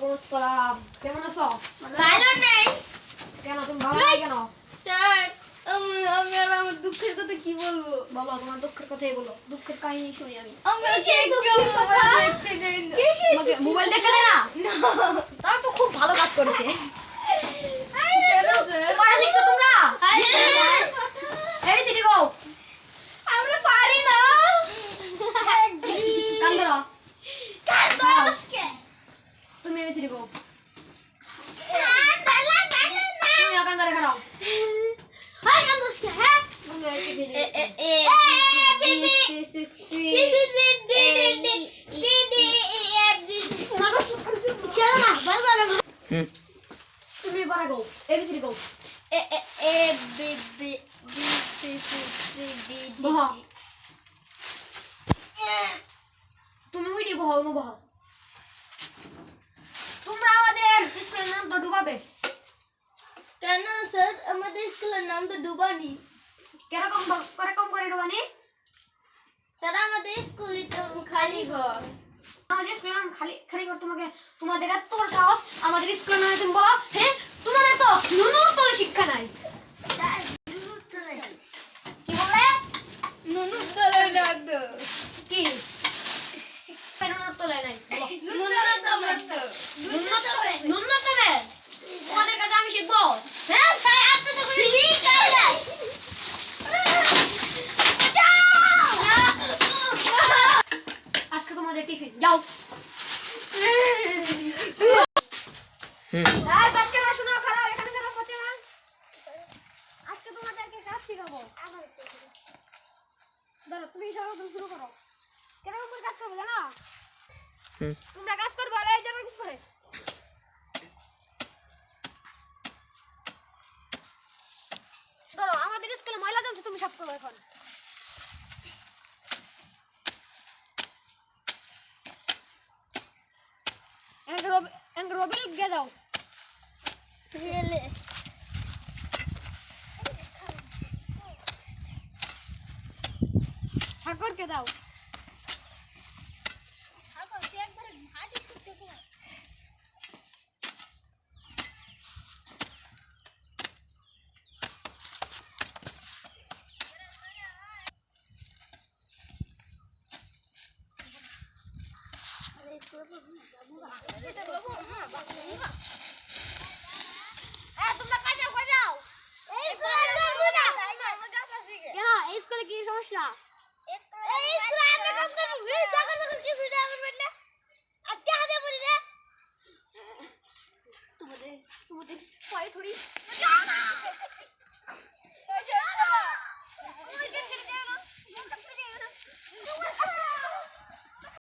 ওয়ালাইকুম আসসালাম। কেমন আছো? ভালো নেই। কেন তুমি ভালো নাই কেন? স্যার আমি আমার দুঃখের কথা কি বলবো? বলো, তোমার দুঃখের কথাই বলো। দুঃখের কাহিনী শুনি আমি। আমরা সেই মোবাইল দেখতে যাই না। তোমাকে মোবাইল দেখে দেয় না? তারা তো খুব ভালো কাজ করেছে। কেন স্যার? পড়া শিখছো তোমরা? এই চিঠি গো। আমরা পারি না। কান ধরো। কান্দোসকে তুমি এই চিঠি গো। কান্দলা জানো না। তুমি কান ধরে খাও। হাই কান্দোসকে হ্যাঁ। তুমি এই চিঠি A A B C C C D D D D E F G চলো না, বলো বলো। তুমি পড়া গো। এই চিঠি গো। A A A B B B C C C D D বহো। তুমি উইডি বহো, নু বহো। তোমরা আমাদের স্কুলের নাম তো ডুবাবে। কেন স্যার আমাদের স্কুলের নাম তো ডুবানি। কেরকম করে ডুবানি? স্যার আমাদের স্কুলে তো খালি ঘর। আমাদের স্কুলের নাম খালি খালি করে তোমাকে তোমাদের এত বড় সাহস আমাদের স্কুলের নামে তুমি বলো? হ্যাঁ, তোমাদের তো নুনুর তো শিক্ষা নাই। কি বলে? নুনুর তলে ডাক দো। কি নুনুর তো নাই বলো। নুনুর তলে তো। নুনুর তো তোমাদের কাছে আমি শিখবো। হ্যাঁ স্যার, আপনি তো কোনো শিক্ষাই নাই। আজকে তোমাদের টিফিন যাও। বাচ্চারা শোনো, খারাপ এখানে কেন বাচ্চারা? আজকে তোমাদেরকে কাজ শেখাবো। ধরো, তুমি সর্বপ্রথম শুরু করো। কেরকম করে কাজ করবে জানো? তোমরা কাজ করবে আর এই যেমন করে ধরো, আমাদের স্কুলে ময়লা জমছে, তুমি সাফ করো এখন। রবিল গে যাও। সাগরকে দাও। তোমরা কাজে করে যাও। কেন এই স্কুলে কি সমস্যা? এই স্কুলে আমরা কাজ করব। সকাল সকাল কিছু দেওয়া হবে না। আর টাকা দেব না। তোমাদের তোমাদের পায়ে ধরি। যাও না।